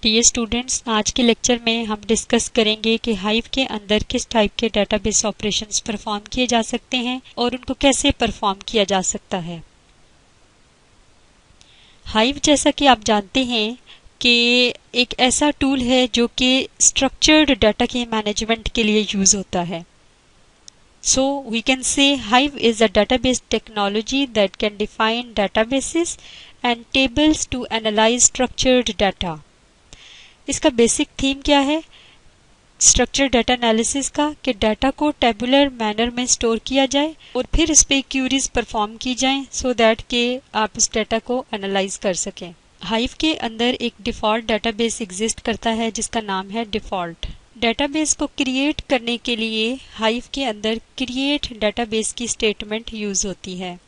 Dear students, आज के lecture में हम डिस्कस करेंगे कि हाइव के अंदर किस टाइप के डेटाबेस ऑपरेशंस परफॉर्म किए जा सकते हैं और उनको कैसे परफॉर्म किया जा सकता है। हाइव, जैसा कि आप जानते हैं कि एक ऐसा टूल है जो कि स्ट्रक्चर्ड डाटा के मैनेजमेंट के लिए यूज होता है। So we can say Hive is a database technology that can define databases and tables to analyze structured data. इसका बेसिक थीम क्या है स्ट्रक्चर डाटा एनालिसिस का, कि डाटा को टेबुलर मैनर में स्टोर किया जाए और फिर इस पे क्यूरीज परफॉर्म की जाएं सो दैट कि आप उस डाटा को एनालाइज कर सकें। हाइव के अंदर एक डिफॉल्ट डाटाबेस एग्जिस्ट करता है जिसका नाम है डिफॉल्ट। डेटाबेस को क्रिएट करने के लिए हाइव के अंदर क्रिएट डेटाबेस की स्टेटमेंट यूज होती है।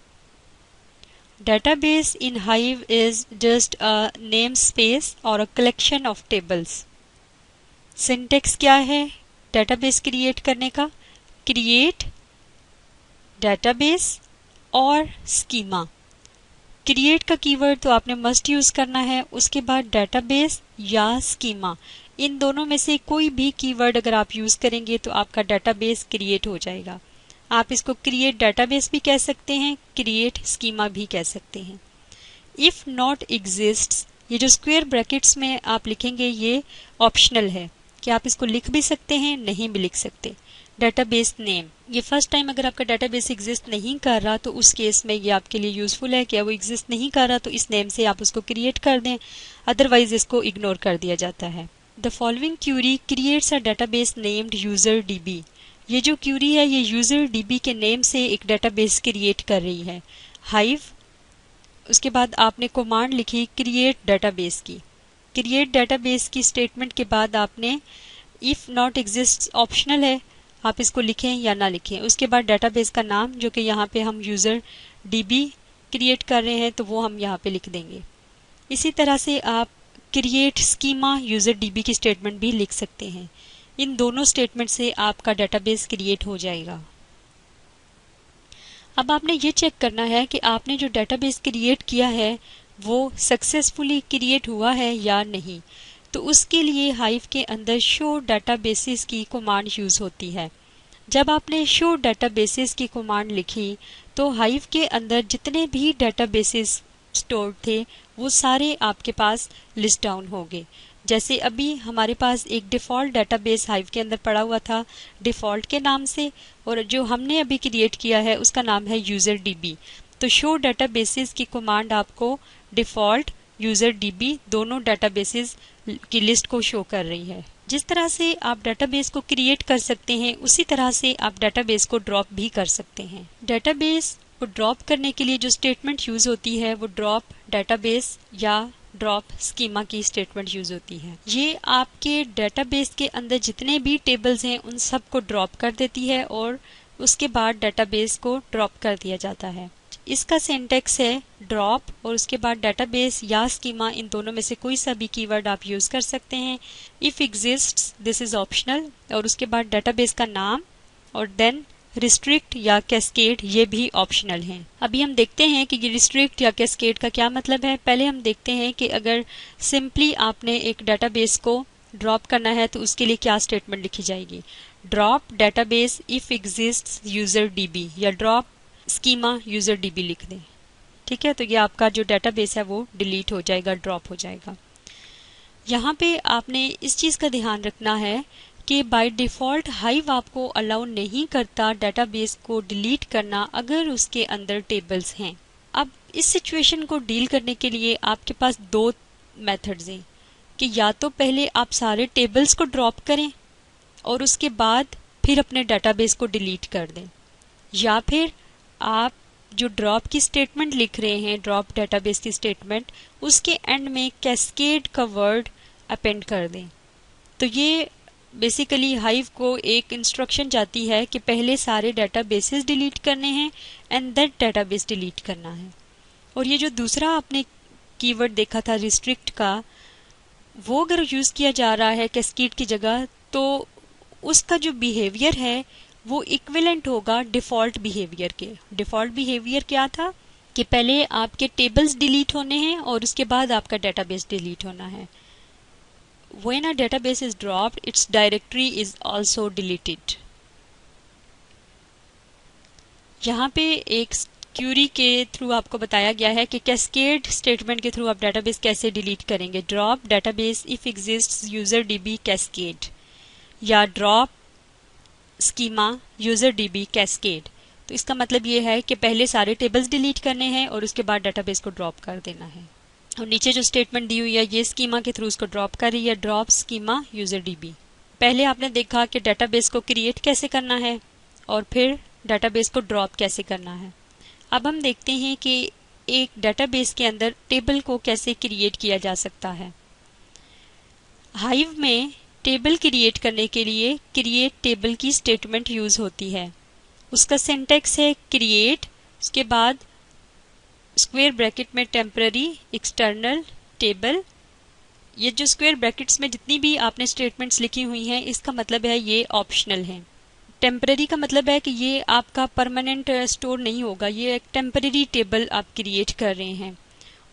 Database in Hive is just a name space और a collection of tables. Syntax क्या है डेटाबेस क्रिएट करने का? क्रिएट डेटाबेस और स्कीमा। क्रिएट का कीवर्ड तो आपने मस्ट यूज करना है, उसके बाद डेटाबेस या स्कीमा, इन दोनों में से कोई भी कीवर्ड अगर आप यूज करेंगे तो आपका डेटाबेस क्रिएट हो जाएगा। आप इसको क्रिएट डेटाबेस भी कह सकते हैं, क्रिएट स्कीमा भी कह सकते हैं। इफ नॉट एग्जिस्ट्स, ये जो स्क्वायर ब्रैकेट्स में आप लिखेंगे ये ऑप्शनल है कि आप इसको लिख भी सकते हैं, नहीं भी लिख सकते। डेटाबेस नेम, ये फर्स्ट टाइम अगर आपका डेटाबेस एग्जिस्ट नहीं कर रहा तो उस केस में ये आपके लिए यूजफुल है कि वो एग्जिस्ट नहीं कर रहा तो इस नेम से आप उसको क्रिएट कर दें, अदरवाइज इसको इग्नोर कर दिया जाता है। The following query creates a database named user DB. ये जो क्यूरी है ये यूजर डीबी के नेम से एक डेटाबेस क्रिएट कर रही है हाइव। उसके बाद आपने कमांड लिखी क्रिएट डेटाबेस की। क्रिएट डेटाबेस की स्टेटमेंट के बाद आपने इफ नॉट एग्जिस्ट ऑप्शनल है, आप इसको लिखें या ना लिखें। उसके बाद डेटाबेस का नाम जो कि यहाँ पे हम यूजर डीबी क्रिएट कर रहे हैं तो वो हम यहाँ पे लिख देंगे। इसी तरह से आप क्रिएट स्कीमा यूजर डीबी की स्टेटमेंट भी लिख सकते हैं। इन दोनों स्टेटमेंट से आपका डेटाबेस क्रिएट हो जाएगा। अब आपने ये चेक करना है कि आपने जो डेटाबेस क्रिएट किया है वो सक्सेसफुली क्रिएट हुआ है या नहीं। तो उसके लिए हाइव के अंदर शो डेटाबेसेस की कमांड यूज होती है। जब आपने शो डेटाबेसेस की कमांड लिखी तो हाइव के अंदर जितने भी डेटाबेसेस स्टोर्ड थे वो सारे आपके पास लिस्ट डाउन हो गए। जैसे अभी हमारे पास एक डिफॉल्ट डेटाबेस हाइव के अंदर पड़ा हुआ था डिफॉल्ट के नाम से, और जो हमने अभी क्रिएट किया है उसका नाम है यूजर डीबी। तो शो डेटाबेसेस की कमांड आपको डिफॉल्ट यूजर डीबी दोनों डेटाबेसेस की लिस्ट को शो कर रही है। जिस तरह से आप डेटाबेस को क्रिएट कर सकते हैं उसी तरह से आप डेटाबेस को ड्रॉप भी कर सकते हैं। डेटाबेस को ड्रॉप करने के लिए जो स्टेटमेंट यूज होती है वो ड्रॉप डेटाबेस या ड्रॉप स्कीमा की स्टेटमेंट यूज होती है। ये आपके डेटाबेस के अंदर जितने भी टेबल्स हैं उन सब को ड्रॉप कर देती है और उसके बाद डेटाबेस को ड्रॉप कर दिया जाता है। इसका सिंटेक्स है ड्रॉप और उसके बाद डेटाबेस या स्कीमा, इन दोनों में से कोई सा भी कीवर्ड आप यूज कर सकते हैं। If exists this is optional, और उसके बाद डेटाबेस का नाम और देन रिस्ट्रिक्ट या कैस्केड, ये भी ऑप्शनल हैं। अभी हम देखते हैं कि ये रिस्ट्रिक्ट या कैस्केड का क्या मतलब है। पहले हम देखते हैं कि अगर सिंपली आपने एक डेटाबेस को ड्रॉप करना है तो उसके लिए क्या स्टेटमेंट लिखी जाएगी। Drop database if exists user dB या ड्रॉप स्कीमा यूजर डीबी लिख दें। ठीक है, तो ये आपका जो डेटाबेस है वो डिलीट हो जाएगा, ड्रॉप हो जाएगा। यहाँ पे आपने इस चीज का ध्यान रखना है कि बाय डिफॉल्ट हाइव आपको अलाउ नहीं करता डेटाबेस को डिलीट करना अगर उसके अंदर टेबल्स हैं। अब इस सिचुएशन को डील करने के लिए आपके पास दो मेथड्स हैं कि या तो पहले आप सारे टेबल्स को ड्रॉप करें और उसके बाद फिर अपने डेटाबेस को डिलीट कर दें, या फिर आप जो ड्रॉप की स्टेटमेंट लिख रहे हैं, ड्रॉप डेटाबेस की स्टेटमेंट, उसके एंड में कैस्केड का वर्ड अपेंड कर दें। तो ये बेसिकली हाइव को एक इंस्ट्रक्शन जाती है कि पहले सारे डेटाबेसेस डिलीट करने हैं एंड देन डेटाबेस डिलीट करना है। और ये जो दूसरा आपने कीवर्ड देखा था रिस्ट्रिक्ट का, वो अगर यूज किया जा रहा है कैस्केड की जगह तो उसका जो बिहेवियर है वो इक्विवेलेंट होगा डिफॉल्ट बिहेवियर के। डिफॉल्ट बिहेवियर क्या था कि पहले आपके टेबल्स डिलीट होने हैं और उसके बाद आपका डेटाबेस डिलीट होना है। when a database is dropped, its directory is also deleted. यहाँ पे एक क्यूरी के थ्रू आपको बताया गया है कि कैस्केड स्टेटमेंट के थ्रू आप डेटाबेस कैसे डिलीट करेंगे. Drop database if exists user DB cascade, या drop schema user DB cascade. तो इसका मतलब ये है कि पहले सारे टेबल्स डिलीट करने हैं और उसके बाद डेटाबेस को ड्रॉप कर देना है. और नीचे जो स्टेटमेंट दी हुई है ये स्कीमा के थ्रू उसको ड्रॉप कर रही है, ड्रॉप स्कीमा यूजर डीबी. पहले आपने देखा कि डेटाबेस को क्रिएट कैसे करना है और फिर डेटाबेस को ड्रॉप कैसे करना है. अब हम देखते हैं कि एक डेटाबेस के अंदर टेबल को कैसे क्रिएट किया जा सकता है. हाइव में टेबल क्रिएट करने के लिए क्रिएट टेबल की स्टेटमेंट यूज होती है. उसका सिंटैक्स है क्रिएट, उसके बाद स्क्वायर ब्रैकेट में टेम्पररी एक्सटर्नल टेबल. ये जो स्क्वायर ब्रैकेट्स में जितनी भी आपने स्टेटमेंट्स लिखी हुई हैं इसका मतलब है ये ऑप्शनल है. टेम्पररी का मतलब है कि ये आपका परमानेंट स्टोर नहीं होगा, ये एक टेम्पररी टेबल आप क्रिएट कर रहे हैं.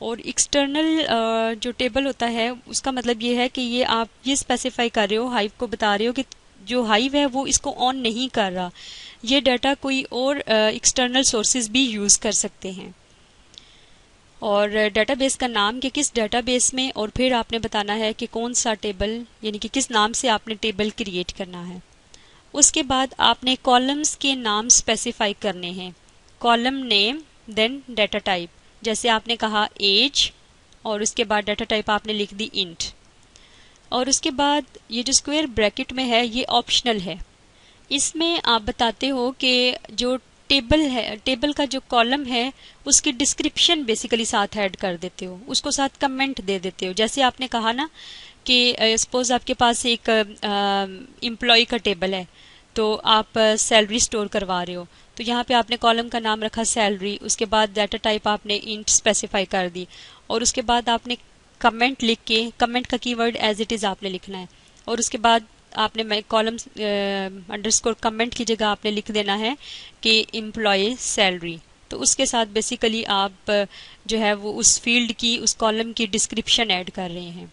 और एक्सटर्नल जो टेबल होता है उसका मतलब ये है कि ये आप ये स्पेसिफाई कर रहे हो, हाइव को बता रहे हो कि जो हाइव है वो इसको ऑन नहीं कर रहा, ये डाटा कोई और एक्सटर्नल सोर्सेज भी यूज कर सकते हैं. और डेटाबेस का नाम कि किस डेटाबेस में, और फिर आपने बताना है कि कौन सा टेबल यानी कि किस नाम से आपने टेबल क्रिएट करना है. उसके बाद आपने कॉलम्स के नाम स्पेसिफाई करने हैं. Column name then data type, जैसे आपने कहा एज और उसके बाद डाटा टाइप आपने लिख दी इंट. और उसके बाद ये जो स्क्वायर ब्रैकेट में है ये ऑप्शनल है. इसमें आप बताते हो कि जो टेबल है, टेबल का जो कॉलम है उसकी डिस्क्रिप्शन बेसिकली साथ ऐड कर देते हो, उसको साथ कमेंट दे देते हो. जैसे आपने कहा ना कि सपोज आपके पास एक एम्प्लॉय का टेबल है तो आप सैलरी स्टोर करवा रहे हो, तो यहाँ पे आपने कॉलम का नाम रखा सैलरी, उसके बाद डाटा टाइप आपने इंट स्पेसिफाई कर दी और उसके बाद आपने कमेंट लिख के, कमेंट का कीवर्ड एज इट इज आपने लिखना है और उसके बाद आपने कॉलम अंडरस्कोर कमेंट की जगह आपने लिख देना है कि एम्प्लॉय सैलरी. तो उसके साथ बेसिकली आप जो है वो उस फील्ड की, उस कॉलम की डिस्क्रिप्शन ऐड कर रहे हैं.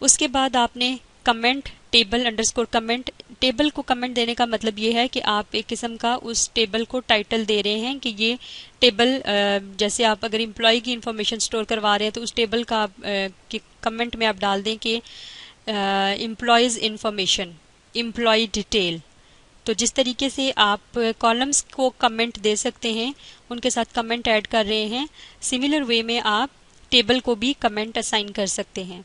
उसके बाद आपने comment table underscore comment, table को कमेंट देने का मतलब ये है कि आप एक किस्म का उस टेबल को टाइटल दे रहे हैं कि ये टेबल, जैसे आप अगर एम्प्लॉय की इंफॉर्मेशन स्टोर करवा रहे हैं तो उस टेबल का कमेंट में आप डाल दें कि एम्प्लॉयज इंफॉर्मेशन, एम्प्लॉय डिटेल. तो जिस तरीके से आप कॉलम्स को कमेंट दे सकते हैं उनके साथ कमेंट ऐड कर रहे हैं, सिमिलर वे में आप टेबल को भी कमेंट असाइन कर सकते हैं.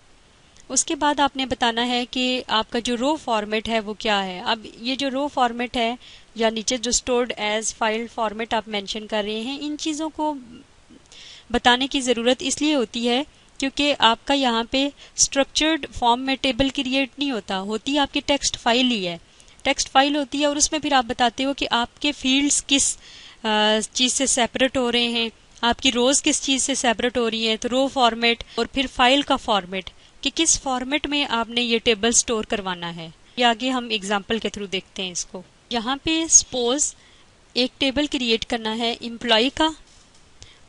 उसके बाद आपने बताना है कि आपका जो रो फॉर्मेट है वो क्या है. अब ये जो रो फॉर्मेट है या नीचे जो स्टोर्ड एज फाइल फॉर्मेट आप मेंशन कर रहे हैं, इन चीज़ों को बताने की ज़रूरत इसलिए होती है क्योंकि आपका यहाँ पे स्ट्रक्चर्ड फॉर्म में टेबल क्रिएट नहीं होता, होती आपकी टेक्स्ट फाइल ही है. टेक्स्ट फाइल होती है और उसमें फिर आप बताते हो कि आपके फील्ड्स किस चीज़ से सेपरेट हो रहे हैं, आपकी रोज किस चीज़ से सेपरेट हो रही है. तो रो फॉर्मेट और फिर फाइल का फॉर्मेट कि किस फॉर्मेट में आपने ये टेबल स्टोर करवाना है. ये आगे हम एग्जाम्पल के थ्रू देखते हैं इसको. यहाँ पे सपोज एक टेबल क्रिएट करना है एम्प्लॉय का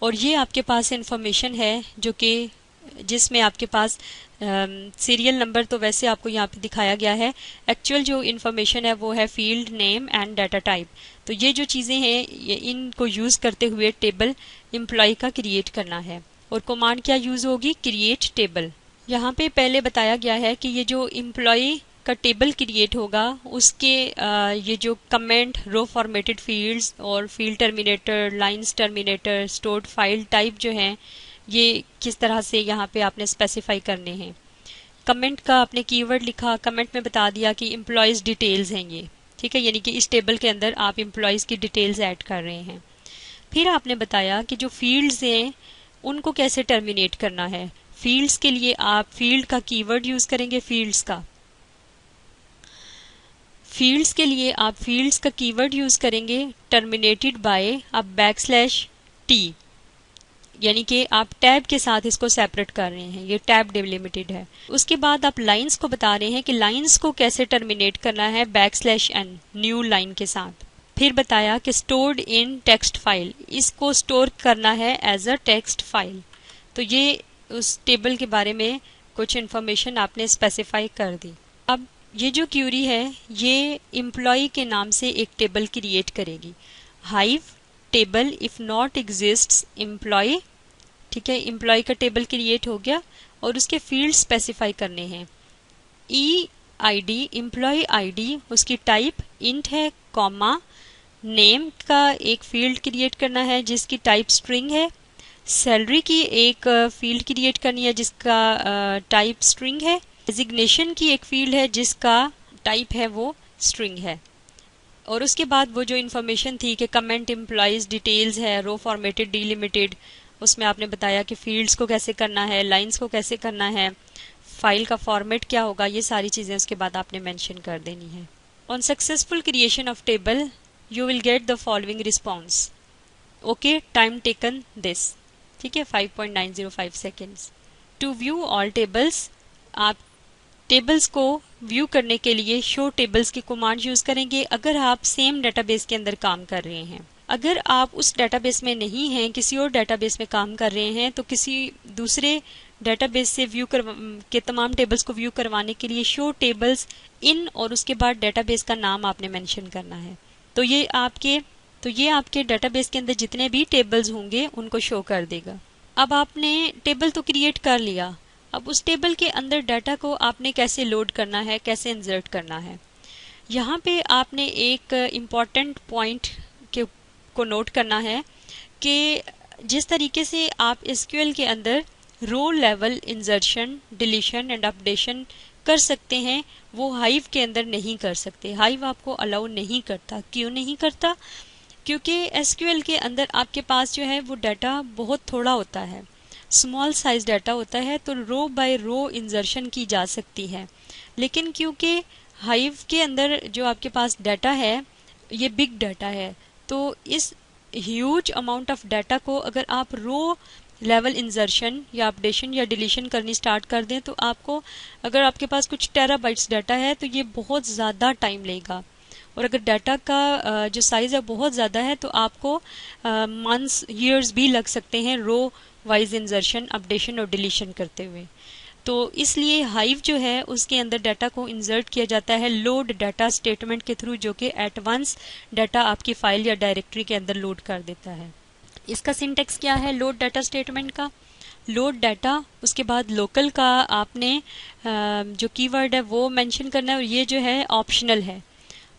और ये आपके पास इंफॉर्मेशन है जो कि जिसमें आपके पास सीरियल नंबर तो वैसे आपको यहाँ पे दिखाया गया है, एक्चुअल जो इन्फॉर्मेशन है वो है field name and data type. तो ये जो चीज़ें हैं ये इनको यूज़ करते हुए टेबल एम्प्लॉय का क्रिएट करना है. और कमांड क्या यूज़ होगी, क्रिएट टेबल. यहाँ पे पहले बताया गया है कि ये जो एम्प्लॉय का टेबल क्रिएट होगा उसके ये जो कमेंट, रो फॉर्मेटेड फील्ड्स और field terminator, lines terminator, stored file type जो हैं ये किस तरह से यहाँ पे आपने स्पेसिफाई करने हैं. कमेंट का आपने कीवर्ड लिखा, कमेंट में बता दिया कि एम्प्लॉयज डिटेल्स हैं ये, ठीक है, यानी कि इस टेबल के अंदर आप एम्प्लॉयज की डिटेल्स ऐड कर रहे हैं. फिर आपने बताया कि जो फील्ड्स हैं उनको कैसे टर्मिनेट करना है. फील्ड्स के लिए आप फील्ड का कीवर्ड यूज करेंगे, फील्ड्स का. फील्ड्स के लिए आप फील्ड्स का कीवर्ड यूज करेंगे टर्मिनेटेड बाय आप \t, यानी कि आप टैब के साथ इसको सेपरेट कर रहे हैं, ये टैब डिलिमिटेड है. उसके बाद आप लाइंस को बता रहे हैं कि लाइंस को कैसे टर्मिनेट करना है \n न्यू लाइन के साथ. फिर बताया कि स्टोर्ड इन टेक्स्ट फाइल, इसको स्टोर करना है एज अ टेक्स्ट फाइल. तो ये उस टेबल के बारे में कुछ इन्फॉर्मेशन आपने स्पेसिफाई कर दी। अब ये जो क्यूरी है ये एम्प्लॉय के नाम से एक टेबल क्रिएट करेगी। Hive table if not exists employ, ठीक है, एम्प्लॉय का टेबल क्रिएट हो गया और उसके फील्ड स्पेसिफाई करने हैं। ई आईडी एम्प्लॉय आईडी, उसकी टाइप इंट है, कॉमा नेम का एक फील्ड क्रिएट करना है जिसकी टाइप स्ट्रिंग है। सैलरी की एक फील्ड क्रिएट करनी है जिसका टाइप स्ट्रिंग है। डेजिग्नेशन की एक फील्ड है जिसका टाइप है वो स्ट्रिंग है। और उसके बाद वो जो इन्फॉर्मेशन थी कि कमेंट एम्प्लॉयज डिटेल्स है, रो फॉर्मेटेड डिलिमिटेड, उसमें आपने बताया कि फील्ड्स को कैसे करना है, लाइंस को कैसे करना है, फाइल का फॉर्मेट क्या होगा, ये सारी चीज़ें उसके बाद आपने मेंशन कर देनी है। On successful creation of table you will get the following response. Okay, time taken this, ठीक है, 5.905 seconds. To view all tables, आप टेबल्स को व्यू करने के लिए शो टेबल्स की कमांड यूज करेंगे अगर आप सेम डेटाबेस के अंदर काम कर रहे हैं। अगर आप उस डेटाबेस में नहीं हैं, किसी और डेटाबेस में काम कर रहे हैं, तो किसी दूसरे डेटाबेस से के तमाम टेबल्स को व्यू करवाने के लिए शो टेबल्स इन और उसके बाद डेटाबेस का नाम आपने मेंशन करना है। तो ये आपके डेटाबेस के अंदर जितने भी टेबल्स होंगे उनको शो कर देगा। अब आपने टेबल तो क्रिएट कर लिया, अब उस टेबल के अंदर डाटा को आपने कैसे लोड करना है, कैसे इंसर्ट करना है। यहाँ पे आपने एक इम्पॉर्टेंट पॉइंट को नोट करना है कि जिस तरीके से आप एसक्यूएल के अंदर row level insertion, deletion and updation कर सकते हैं, वो हाइव के अंदर नहीं कर सकते। हाइव आपको अलाउ नहीं करता। क्यों नहीं करता? क्योंकि एसक्यूएल के अंदर आपके पास जो है वो डाटा बहुत थोड़ा होता है, स्मॉल साइज डाटा होता है, तो रो बाय रो इंसर्शन की जा सकती है। लेकिन क्योंकि हाइव के अंदर जो आपके पास डाटा है ये बिग डाटा है, तो इस ह्यूज अमाउंट ऑफ डाटा को अगर आप रो लेवल इंसर्शन या अपडेशन या डिलीशन करनी स्टार्ट कर दें, तो आपको, अगर आपके पास कुछ टेराबाइट्स डाटा है तो ये बहुत ज़्यादा टाइम लेगा। और अगर डाटा का जो साइज़ है बहुत ज़्यादा है तो आपको मंथ्स, ईयर्स भी लग सकते हैं रो वाइज इंसर्शन, अपडेशन और डिलीशन करते हुए। तो इसलिए हाइव जो है उसके अंदर डाटा को इंसर्ट किया जाता है लोड डाटा स्टेटमेंट के थ्रू, जो कि एट वंस डाटा आपकी फाइल या डायरेक्टरी के अंदर लोड कर देता है। इसका सिंटेक्स क्या है लोड डाटा स्टेटमेंट का? लोड डाटा, उसके बाद लोकल का आपने जो कीवर्ड है वो मेंशन करना है और ये जो है ऑप्शनल है।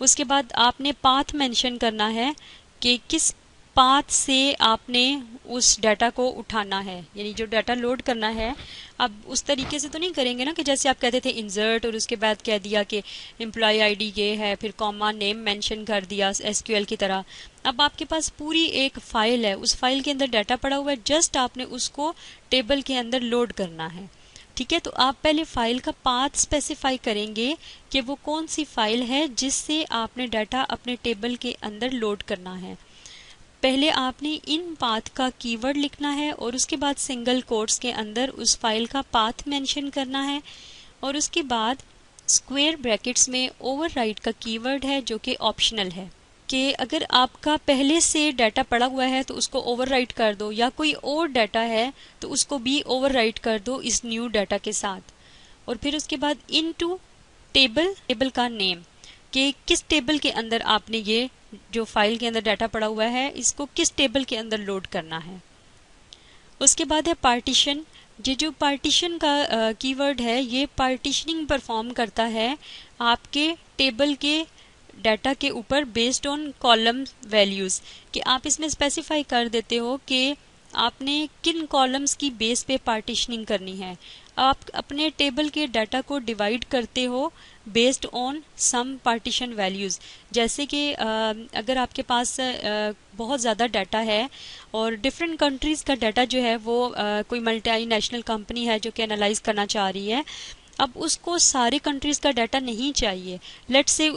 उसके बाद आपने पाथ मेंशन करना है कि किस पाथ से आपने उस डाटा को उठाना है, यानी जो डाटा लोड करना है। अब उस तरीके से तो नहीं करेंगे ना कि जैसे आप कहते थे इंसर्ट और उसके बाद कह दिया कि एम्प्लॉय आईडी ये है, फिर कॉमा नेम मेंशन कर दिया एसक्यूएल की तरह। अब आपके पास पूरी एक फाइल है, उस फाइल के अंदर डाटा पड़ा हुआ है, जस्ट आपने उसको टेबल के अंदर लोड करना है। ठीक है, तो आप पहले फाइल का पाथ स्पेसिफाई करेंगे कि वो कौन सी फाइल है जिससे आपने डाटा अपने टेबल के अंदर लोड करना है। पहले आपने इन पाथ का कीवर्ड लिखना है और उसके बाद सिंगल कोट्स के अंदर उस फाइल का पाथ मेंशन करना है और उसके बाद स्क्वायर ब्रैकेट्स में ओवरराइड का कीवर्ड है जो कि ऑप्शनल है, कि अगर आपका पहले से डाटा पड़ा हुआ है तो उसको ओवरराइट कर दो, या कोई और डाटा है तो उसको भी ओवरराइट कर दो इस न्यू डाटा के साथ। और फिर उसके बाद इनटू टेबल का नेम, कि किस टेबल के अंदर आपने ये जो फाइल के अंदर डाटा पड़ा हुआ है इसको किस टेबल के अंदर लोड करना है। उसके बाद है पार्टीशन। ये जो पार्टीशन का कीवर्ड है ये पार्टीशनिंग परफॉर्म करता है आपके टेबल के डाटा के ऊपर बेस्ड ऑन कॉलम वैल्यूज, कि आप इसमें स्पेसिफाई कर देते हो कि आपने किन कॉलम्स की बेस पे पार्टीशनिंग करनी है। आप अपने टेबल के डाटा को डिवाइड करते हो based on some partition values. जैसे कि अगर आपके पास बहुत ज़्यादा डाटा है और डिफरेंट कंट्रीज़ का डाटा जो है वो कोई मल्टीनेशनल कंपनी है जो कि एनालाइज करना चाह रही है, अब उसको सारे कंट्रीज का डाटा नहीं चाहिए। लेट्स से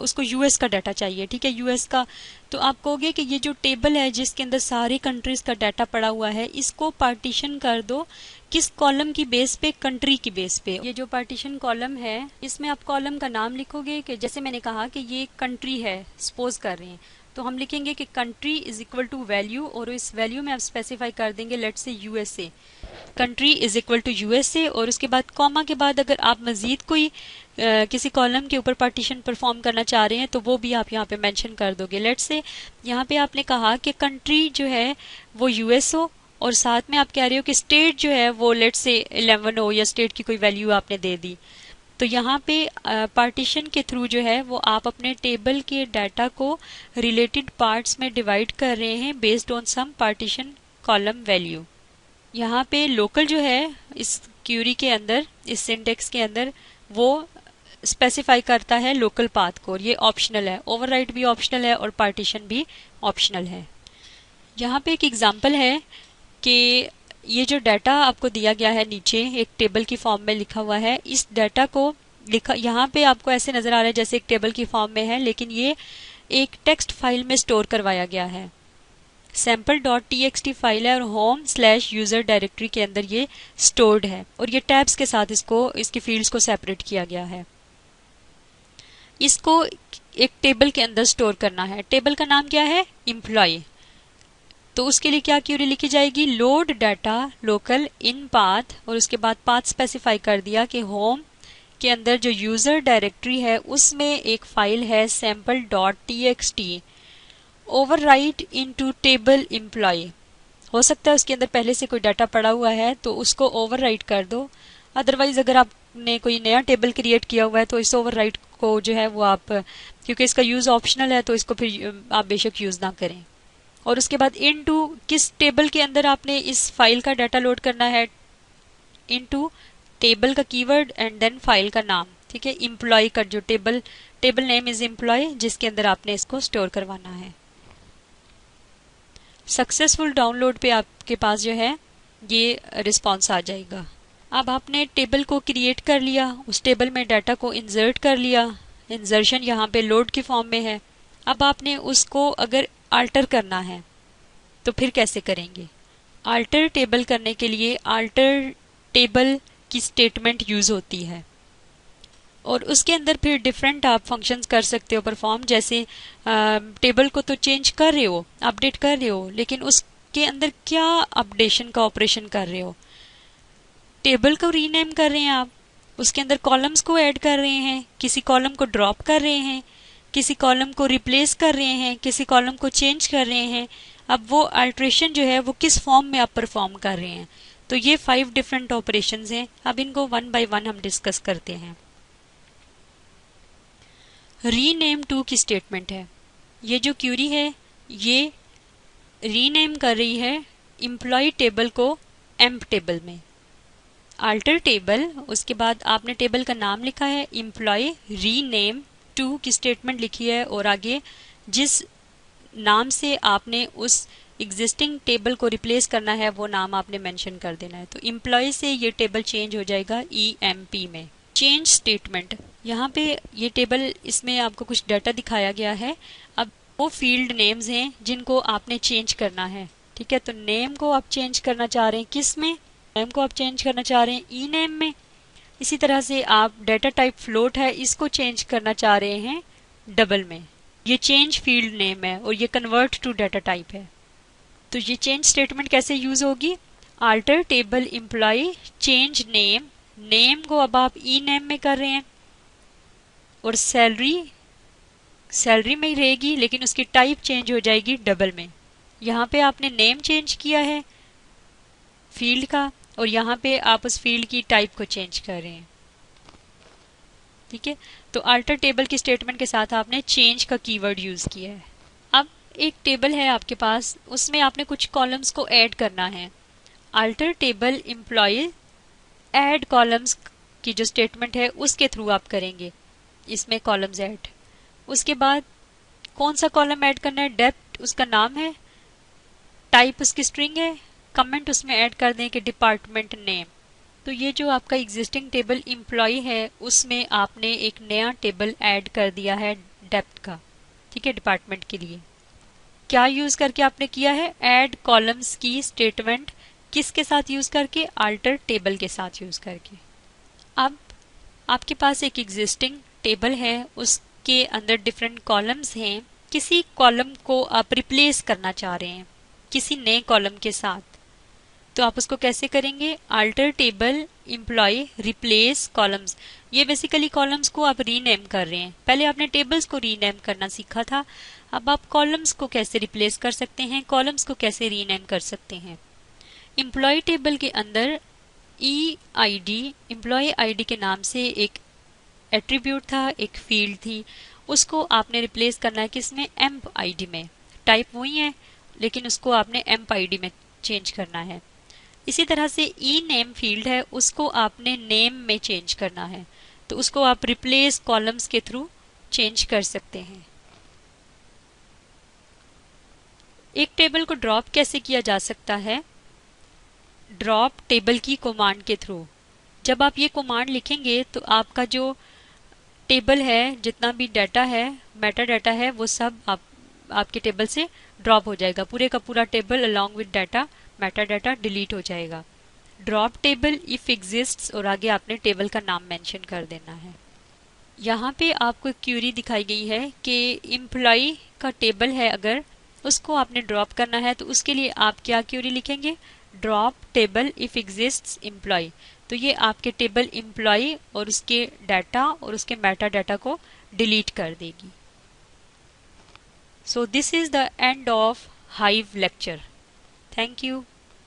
उसको यूएस का डाटा चाहिए, ठीक है, यूएस का। तो आप कहोगे कि ये जो टेबल है जिसके अंदर सारे कंट्रीज का डाटा पड़ा हुआ है इसको पार्टीशन कर दो किस कॉलम की बेस पे? कंट्री की बेस पे। ये जो पार्टीशन कॉलम है इसमें आप कॉलम का नाम लिखोगे कि जैसे मैंने कहा कि ये कंट्री है, सपोज कर रहे हैं, तो हम लिखेंगे कि country is equal to value और इस वैल्यू में आप स्पेसिफाई कर देंगे let's say USA, country is equal to USA, और उसके बाद कॉमा के बाद अगर आप मजीद कोई किसी कॉलम के ऊपर पार्टीशन परफॉर्म करना चाह रहे हैं तो वो भी आप यहाँ पे मेंशन कर दोगे। लेट्स से यहाँ पे आपने कहा कि कंट्री जो है वो यूएस हो और साथ में आप कह रहे हो कि स्टेट जो है वो लेट्स से 11 हो या स्टेट की कोई वैल्यू आपने दे दी। तो यहाँ पे पार्टीशन के थ्रू जो है वो आप अपने टेबल के डाटा को रिलेटेड पार्ट्स में डिवाइड कर रहे हैं based on some partition column value. यहाँ पे लोकल जो है इस क्यूरी के अंदर, इस सिंटेक्स के अंदर, वो स्पेसिफाई करता है लोकल पाथ को, और ये ऑप्शनल है। ओवरराइट भी ऑप्शनल है और पार्टीशन भी ऑप्शनल है। यहाँ पे एक एग्जांपल है कि ये जो डाटा आपको दिया गया है नीचे एक टेबल की फॉर्म में लिखा हुआ है, इस डाटा को लिखा यहाँ पे आपको ऐसे नजर आ रहा है जैसे एक टेबल की फॉर्म में है, लेकिन ये एक टेक्स्ट फाइल में स्टोर करवाया गया है। sample.txt फाइल है और home/user डायरेक्टरी के अंदर ये स्टोर्ड है और ये टैब्स के साथ इसकी फील्ड्स को सेपरेट किया गया है। इसको एक टेबल के अंदर स्टोर करना है। टेबल का नाम क्या है? एम्प्लॉय। तो उसके लिए क्या क्यूरी लिखी जाएगी? लोड डाटा लोकल इन पाथ, और उसके बाद पाथ स्पेसिफाई कर दिया कि होम के अंदर जो यूजर डायरेक्टरी है उसमें एक फाइल है sample.txt, overwrite into table employ. हो सकता है उसके अंदर पहले से कोई डाटा पड़ा हुआ है तो उसको ओवरराइट कर दो, अदरवाइज अगर आपने कोई नया टेबल क्रिएट किया हुआ है तो इस ओवरराइट को जो है वो आप, क्योंकि इसका यूज ऑप्शनल है तो इसको फिर आप बेशक यूज ना करें। और उसके बाद इनटू, किस टेबल के अंदर आपने इस फाइल का डाटा लोड करना है? इनटू टेबल का कीवर्ड एंड देन फाइल का नाम, ठीक है। एम्प्लॉय का जो टेबल नेम इज एम्प्लॉय, जिसके अंदर आपने इसको स्टोर करवाना है। सक्सेसफुल डाउनलोड पे आपके पास जो है ये रिस्पॉन्स आ जाएगा। अब आपने टेबल को क्रिएट कर लिया, उस टेबल में डाटा को इंसर्ट कर लिया, इंसर्शन यहाँ पे लोड की फॉर्म में है। अब आपने उसको अगर आल्टर करना है तो फिर कैसे करेंगे? आल्टर टेबल करने के लिए आल्टर टेबल की स्टेटमेंट यूज होती है और उसके अंदर फिर डिफरेंट आप फंक्शंस कर सकते हो परफॉर्म। जैसे टेबल को तो चेंज कर रहे हो, अपडेट कर रहे हो, लेकिन उसके अंदर क्या अपडेशन का ऑपरेशन कर रहे हो? टेबल को रीनेम कर रहे हैं आप, उसके अंदर कॉलम्स को ऐड कर रहे हैं, किसी कॉलम को ड्रॉप कर रहे हैं, किसी कॉलम को रिप्लेस कर रहे हैं, किसी कॉलम को चेंज कर रहे हैं। अब वो अल्ट्रेशन जो है वो किस फॉर्म में आप परफॉर्म कर रहे हैं? तो ये 5 डिफरेंट ऑपरेशंस हैं। अब इनको वन बाय वन हम डिस्कस करते हैं। रीनेम टू की स्टेटमेंट है। ये जो क्यूरी है ये रीनेम कर रही है एम्प्लॉय टेबल को एम्प टेबल में। अल्टर टेबल, उसके बाद आपने टेबल का नाम लिखा है एम्प्लॉय, रीनेम टू की स्टेटमेंट लिखी है और आगे जिस नाम से आपने उस एग्जिस्टिंग टेबल को रिप्लेस करना है वो नाम आपने मेंशन कर देना है। तो एम्प्लॉय से ये टेबल चेंज हो जाएगा EMP में। चेंज स्टेटमेंट, यहाँ पे ये टेबल, इसमें आपको कुछ डाटा दिखाया गया है। अब वो फील्ड नेम्स हैं जिनको आपने चेंज करना है, ठीक है। तो नेम को आप चेंज करना चाह रहे हैं किस में? नेम को आप चेंज करना चाह रहे हैं ENAME में। इसी तरह से आप डाटा टाइप फ्लोट है, इसको चेंज करना चाह रहे हैं डबल में। ये चेंज फील्ड नेम है और ये कन्वर्ट टू डाटा टाइप है। तो ये चेंज स्टेटमेंट कैसे यूज होगी? Alter table employ change name, name को अब आप ENAME में कर रहे हैं और सैलरी में ही रहेगी लेकिन उसकी टाइप चेंज हो जाएगी डबल में। यहाँ पे आपने नेम चेंज किया है फील्ड का और यहाँ पे आप उस फील्ड की टाइप को चेंज कर रहे हैं, ठीक है। तो अल्टर टेबल की स्टेटमेंट के साथ आपने चेंज का कीवर्ड यूज किया है। अब एक टेबल है आपके पास, उसमें आपने कुछ कॉलम्स को ऐड करना है। Alter table employ add columns की जो स्टेटमेंट है उसके थ्रू आप करेंगे इसमें कॉलम्स ऐड। उसके बाद कौन सा कॉलम ऐड करना है? डेप्थ उसका नाम है, टाइप उसकी स्ट्रिंग है, कमेंट उसमें ऐड कर दें कि डिपार्टमेंट नेम। तो ये जो आपका एग्जिस्टिंग टेबल एम्प्लॉय है उसमें आपने एक नया टेबल ऐड कर दिया है डेप्थ का, ठीक है, डिपार्टमेंट के लिए। क्या यूज करके आपने किया है? ऐड कॉलम्स की स्टेटमेंट किसके साथ यूज करके? अल्टर टेबल के साथ यूज करके। अब आपके पास एक एग्जिस्टिंग टेबल है, उसके अंदर डिफरेंट कॉलम्स हैं किसी कॉलम को आप रिप्लेस करना चाह रहे हैं किसी नए कॉलम के साथ, तो आप उसको कैसे करेंगे? Alter table employ replace columns. ये बेसिकली कॉलम्स को आप रीनेम कर रहे हैं। पहले आपने टेबल्स को रीनेम करना सीखा था, अब आप कॉलम्स को कैसे रिप्लेस कर सकते हैं, कॉलम्स को कैसे रीनेम कर सकते हैं। एम्प्लॉय टेबल के अंदर EID, एम्प्लॉय ID के नाम से एक एट्रीब्यूट था, एक फील्ड थी, उसको आपने रिप्लेस करना है किसमें? एम्प ID में। टाइप वही है लेकिन उसको आपने एम्प ID में चेंज करना है। इसी तरह से नेम फील्ड है, उसको आपने नेम में चेंज करना है, तो उसको आप रिप्लेस कॉलम्स के थ्रू चेंज कर सकते हैं। एक टेबल को ड्रॉप कैसे किया जा सकता है? ड्रॉप टेबल की कमांड के थ्रू। जब आप ये कमांड लिखेंगे तो आपका जो टेबल है, जितना भी डाटा है, मेटा डाटा है, वो सब आपके टेबल से ड्रॉप हो जाएगा। पूरे का पूरा table along with data, Meta data delete हो जाएगा। ड्रॉप टेबल इफ एग्जिस्ट्स और आगे आपने टेबल का नाम मेंशन कर देना है। यहाँ पे आपको एक क्यूरी दिखाई गई है कि एम्प्लॉय का टेबल है, अगर उसको आपने ड्रॉप करना है तो उसके लिए आप क्या क्यूरी लिखेंगे? Drop table if exists employ. तो ये आपके टेबल एम्प्लॉय और उसके डाटा और उसके मेटा डाटा को डिलीट कर देगी। So this is the end of Hive lecture. Thank you.